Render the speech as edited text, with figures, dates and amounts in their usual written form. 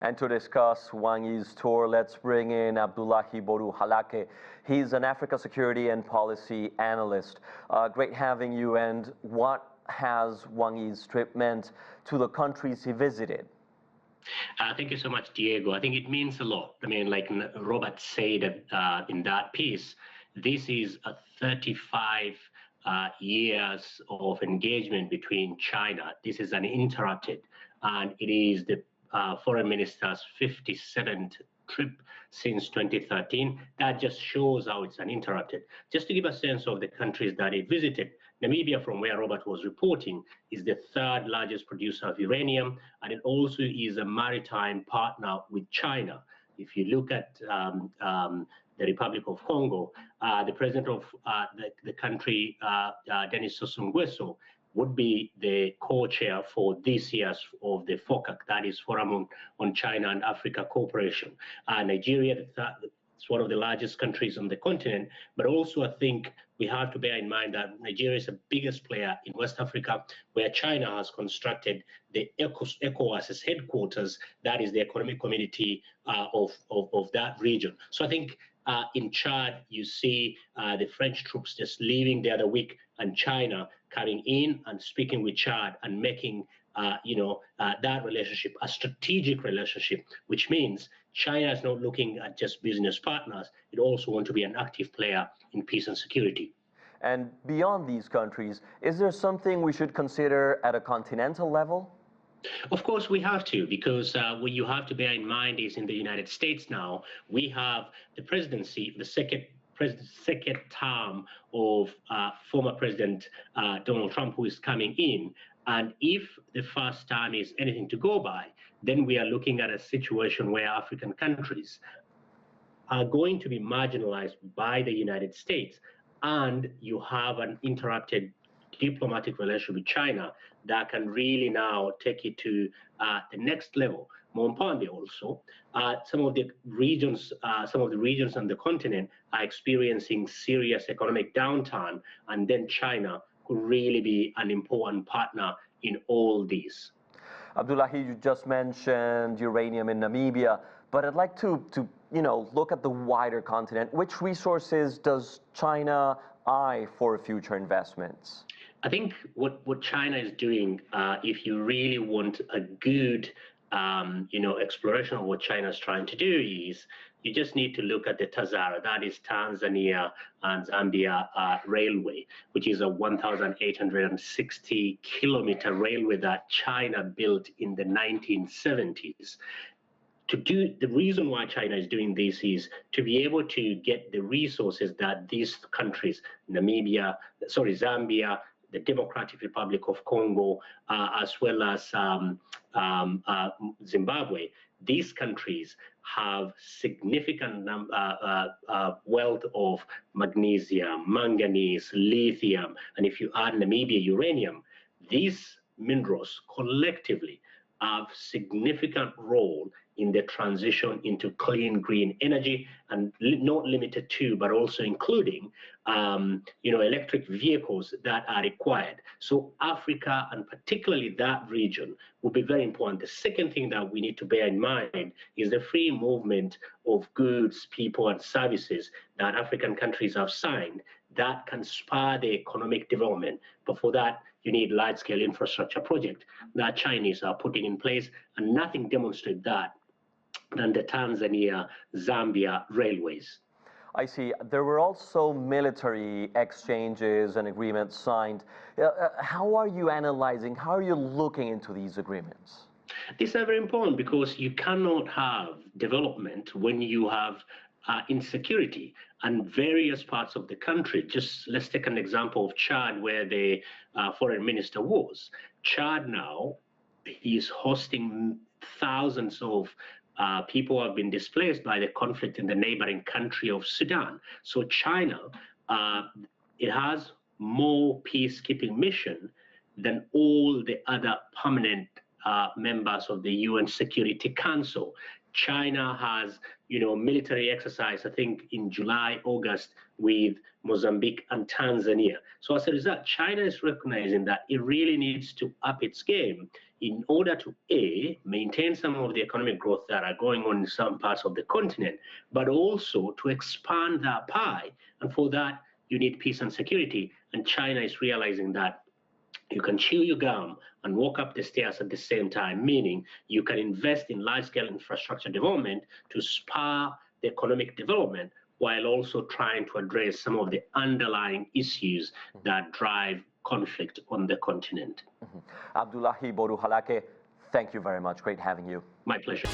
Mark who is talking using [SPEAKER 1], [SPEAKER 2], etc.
[SPEAKER 1] And to discuss Wang Yi's tour, let's bring in Abdullahi Boru Halakhe. He's an Africa security and policy analyst. Great having you. And what has Wang Yi's trip meant to the countries he visited?
[SPEAKER 2] Thank you so much, Diego. I think it means a lot. I mean, like Robert said in that piece, this is a 35 years of engagement between China. This is uninterrupted, and it is the foreign minister's 57th trip since 2013. That just shows how it's uninterrupted. Just to give a sense of the countries that he visited, Namibia, from where Robert was reporting, is the third largest producer of uranium, and it also is a maritime partner with China. If you look at the Republic of Congo, the president of the country, Denis Sassou Nguesso, would be the co-chair for this year's of the FOCAC, that is Forum on China and Africa Cooperation. Nigeria, it's one of the largest countries on the continent, but also I think we have to bear in mind that Nigeria is the biggest player in West Africa, where China has constructed the ECOWAS's headquarters, that is the economic community of that region. So I think in Chad, you see the French troops just leaving the other week, and China coming in and speaking with Chad and making that relationship a strategic relationship, which means China is not looking at just business partners. It also wants to be an active player in peace and security.
[SPEAKER 1] And beyond these countries, is there something we should consider at a continental level?
[SPEAKER 2] Of course, we have to, because what you have to bear in mind is in the United States now, we have the presidency, the second term of former President Donald Trump, who is coming in. And if the first term is anything to go by, then we are looking at a situation where African countries are going to be marginalized by the United States. And you have an interrupted diplomatic relationship with China that can really now take it to the next level. More importantly, also, some of the regions on the continent are experiencing serious economic downturn, and then China could really be an important partner in all this.
[SPEAKER 1] Abdullahi, you just mentioned uranium in Namibia, but I'd like to look at the wider continent. Which resources does China eye for future investments?
[SPEAKER 2] I think what China is doing, if you really want a good exploration of what China is trying to do, is you just need to look at the Tazara, that is Tanzania and Zambia railway, which is a 1,860 kilometer railway that China built in the 1970s. The reason why China is doing this is to be able to get the resources that these countries, Zambia, the Democratic Republic of Congo, as well as Zimbabwe, these countries have significant wealth of magnesium, manganese, lithium, and if you add Namibia uranium, these minerals collectively have significant role in the transition into clean green energy, and not limited to, but also including, electric vehicles that are required. So Africa, and particularly that region, will be very important. The second thing that we need to bear in mind is the free movement of goods, people, and services that African countries have signed that can spur the economic development. But for that, you need large-scale infrastructure projects that Chinese are putting in place, and nothing demonstrates that than the Tanzania-Zambia railways.
[SPEAKER 1] I see. There were also military exchanges and agreements signed. How are you analyzing, how are you looking into these agreements?
[SPEAKER 2] These are very important because you cannot have development when you have insecurity and various parts of the country. Just let's take an example of Chad, where the foreign minister was. Chad now is hosting thousands of people who have been displaced by the conflict in the neighboring country of Sudan. So China, it has more peacekeeping mission than all the other permanent members of the UN Security Council. China has, military exercise, I think in July, August, with Mozambique and Tanzania. So as a result, China is recognizing that it really needs to up its game in order to, A, maintain some of the economic growth that are going on in some parts of the continent, but also to expand that pie. And for that, you need peace and security. And China is realizing that you can chew your gum and walk up the stairs at the same time, meaning you can invest in large-scale infrastructure development to spur the economic development while also trying to address some of the underlying issues that drive conflict on the continent.
[SPEAKER 1] Abdullahi Boru Halakhe, thank you very much. Great having you.
[SPEAKER 2] My pleasure.